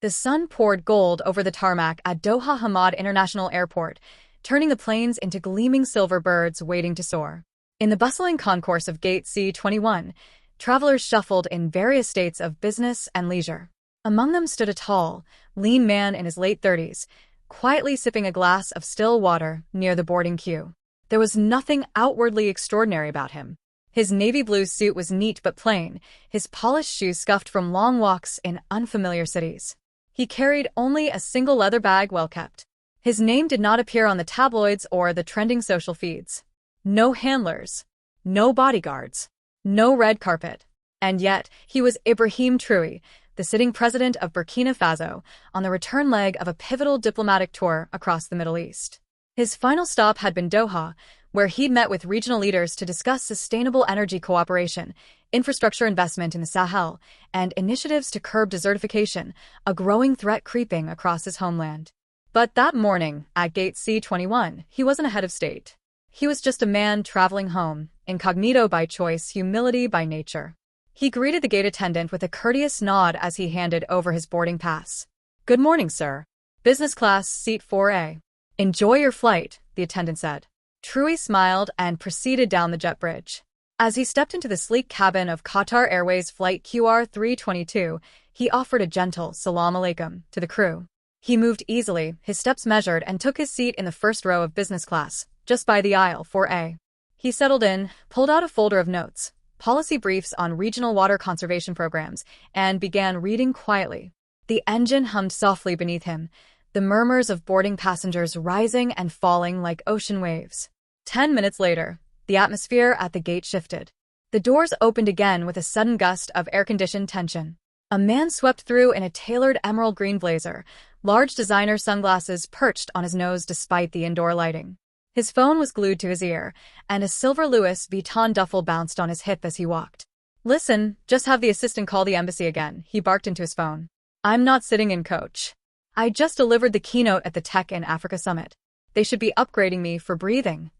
The sun poured gold over the tarmac at Doha Hamad International Airport, turning the planes into gleaming silver birds waiting to soar. In the bustling concourse of Gate C-21, travelers shuffled in various states of business and leisure. Among them stood a tall, lean man in his late 30s, quietly sipping a glass of still water near the boarding queue. There was nothing outwardly extraordinary about him. His navy blue suit was neat but plain, his polished shoes scuffed from long walks in unfamiliar cities. He carried only a single leather bag well kept. His name did not appear on the tabloids or the trending social feeds. No handlers, no bodyguards, no red carpet. And yet, he was Ibrahim Traoré, the sitting president of Burkina Faso, on the return leg of a pivotal diplomatic tour across the Middle East. His final stop had been Doha, where he'd met with regional leaders to discuss sustainable energy cooperation, infrastructure investment in the Sahel, and initiatives to curb desertification, a growing threat creeping across his homeland. But that morning, at Gate C-21, he wasn't a head of state. He was just a man traveling home, incognito by choice, humility by nature. He greeted the gate attendant with a courteous nod as he handed over his boarding pass. "Good morning, sir. Business class, seat 4A. Enjoy your flight," the attendant said. Traoré smiled and proceeded down the jet bridge. As he stepped into the sleek cabin of Qatar Airways Flight QR-322, he offered a gentle "Salam alaikum" to the crew. He moved easily, his steps measured, and took his seat in the first row of business class, just by the aisle 4A. He settled in, pulled out a folder of notes, policy briefs on regional water conservation programs, and began reading quietly. The engine hummed softly beneath him, the murmurs of boarding passengers rising and falling like ocean waves. 10 minutes later, the atmosphere at the gate shifted. The doors opened again with a sudden gust of air-conditioned tension. A man swept through in a tailored emerald green blazer, large designer sunglasses perched on his nose despite the indoor lighting. His phone was glued to his ear, and a silver Louis Vuitton duffel bounced on his hip as he walked. "Listen, just have the assistant call the embassy again," he barked into his phone. "I'm not sitting in coach. I just delivered the keynote at the Tech in Africa Summit. They should be upgrading me for breathing."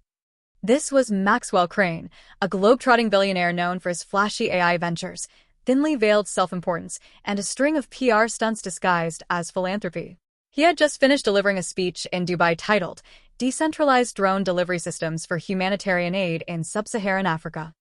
This was Maxwell Crane, a globe-trotting billionaire known for his flashy AI ventures, thinly veiled self-importance, and a string of PR stunts disguised as philanthropy. He had just finished delivering a speech in Dubai titled "Decentralized Drone Delivery Systems for Humanitarian Aid in Sub-Saharan Africa."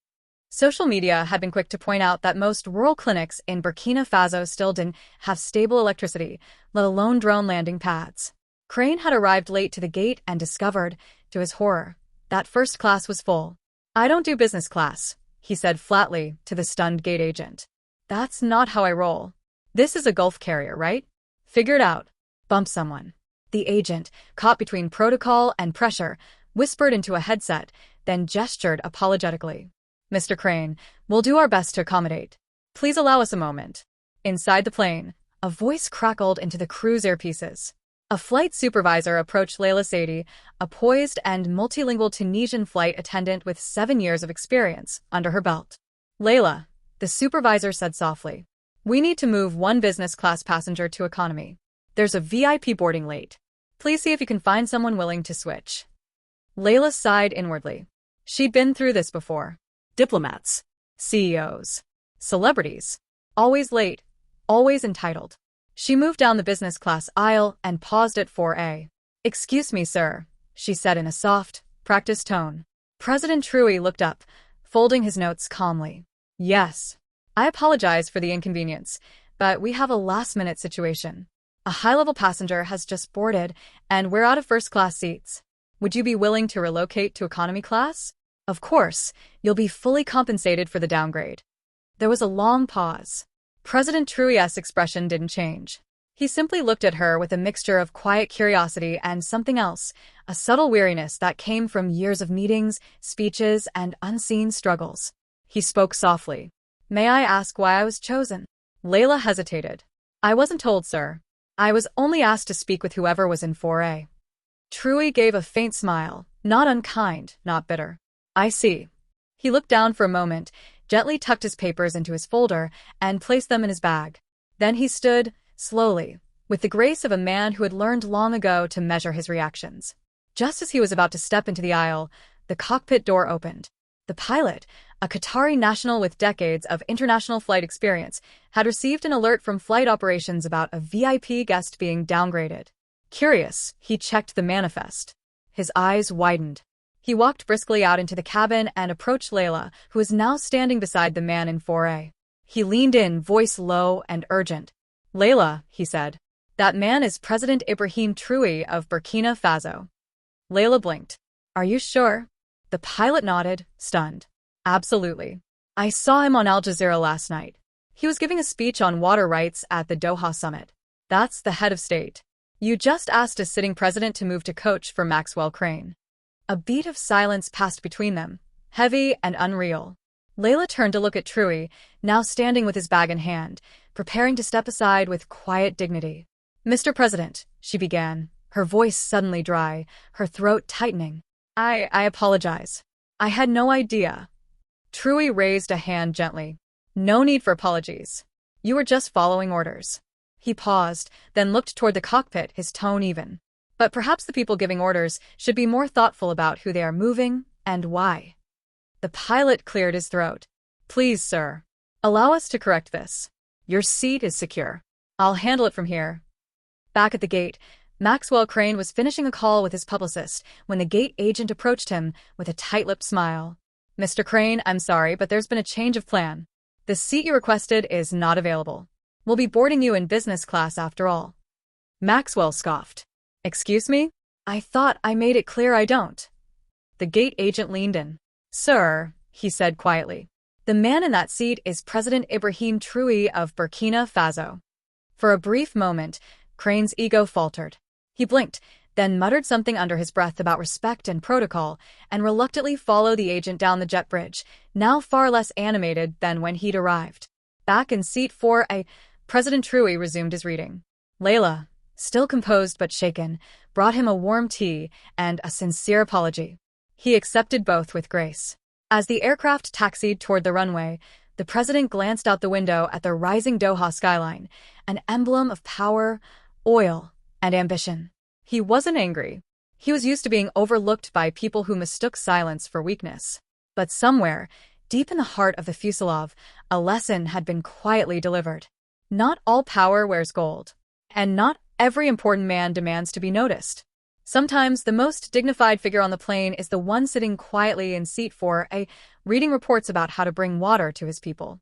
Social media had been quick to point out that most rural clinics in Burkina Faso still didn't have stable electricity, let alone drone landing pads. Crane had arrived late to the gate and discovered, to his horror, that first class was full. "I don't do business class," he said flatly to the stunned gate agent. "That's not how I roll. This is a Gulf carrier, right? Figure it out." "Bump someone." The agent, caught between protocol and pressure, whispered into a headset, then gestured apologetically. "Mr. Crane, we'll do our best to accommodate. Please allow us a moment." Inside the plane, a voice crackled into the crew's earpieces. A flight supervisor approached Leila Saidi, a poised and multilingual Tunisian flight attendant with 7 years of experience under her belt. "Leila," the supervisor said softly, "we need to move one business class passenger to economy. There's a VIP boarding late. Please see if you can find someone willing to switch." Leila sighed inwardly. She'd been through this before. Diplomats, CEOs, celebrities, always late, always entitled. She moved down the business class aisle and paused at 4A. "Excuse me, sir," she said in a soft, practiced tone. President Traoré looked up, folding his notes calmly. "Yes. I apologize for the inconvenience, but we have a last-minute situation. A high-level passenger has just boarded, and we're out of first-class seats. Would you be willing to relocate to economy class? Of course, you'll be fully compensated for the downgrade." There was a long pause. President Traoré's expression didn't change. He simply looked at her with a mixture of quiet curiosity and something else, a subtle weariness that came from years of meetings, speeches, and unseen struggles. He spoke softly. "May I ask why I was chosen?" Leila hesitated. "I wasn't told, sir. I was only asked to speak with whoever was in 4A. Traoré gave a faint smile, not unkind, not bitter. "I see." He looked down for a moment, gently tucked his papers into his folder, and placed them in his bag. Then he stood, slowly, with the grace of a man who had learned long ago to measure his reactions. Just as he was about to step into the aisle, the cockpit door opened. The pilot, a Qatari national with decades of international flight experience, had received an alert from flight operations about a VIP guest being downgraded. Curious, he checked the manifest. His eyes widened. He walked briskly out into the cabin and approached Layla, who was now standing beside the man in 4A. He leaned in, voice low and urgent. "Layla," he said. "That man is President Ibrahim Traoré of Burkina Faso." Layla blinked. "Are you sure?" The pilot nodded, stunned. "Absolutely. I saw him on Al Jazeera last night. He was giving a speech on water rights at the Doha summit. That's the head of state. You just asked a sitting president to move to coach for Maxwell Crane." A beat of silence passed between them, heavy and unreal. Layla turned to look at Traoré, now standing with his bag in hand, preparing to step aside with quiet dignity. "Mr. President," she began, her voice suddenly dry, her throat tightening. I apologize. I had no idea." Traoré raised a hand gently. "No need for apologies. You were just following orders." He paused, then looked toward the cockpit, his tone even. "But perhaps the people giving orders should be more thoughtful about who they are moving and why." The pilot cleared his throat. "Please, sir. Allow us to correct this. Your seat is secure. I'll handle it from here." Back at the gate, Maxwell Crane was finishing a call with his publicist when the gate agent approached him with a tight-lipped smile. "Mr. Crane, I'm sorry, but there's been a change of plan. The seat you requested is not available. We'll be boarding you in business class after all." Maxwell scoffed. "Excuse me? I thought I made it clear I don't." The gate agent leaned in. "Sir," he said quietly, "the man in that seat is President Ibrahim Traoré of Burkina Faso." For a brief moment, Crane's ego faltered. He blinked, then muttered something under his breath about respect and protocol, and reluctantly followed the agent down the jet bridge, now far less animated than when he'd arrived. Back in seat 4A, President Traoré resumed his reading. Layla, still composed but shaken, brought him a warm tea and a sincere apology. He accepted both with grace. As the aircraft taxied toward the runway, the president glanced out the window at the rising Doha skyline, an emblem of power, oil, and ambition. He wasn't angry. He was used to being overlooked by people who mistook silence for weakness. But somewhere, deep in the heart of the fuselage, a lesson had been quietly delivered. Not all power wears gold, and not every important man demands to be noticed. Sometimes the most dignified figure on the plane is the one sitting quietly in seat 4A, reading reports about how to bring water to his people.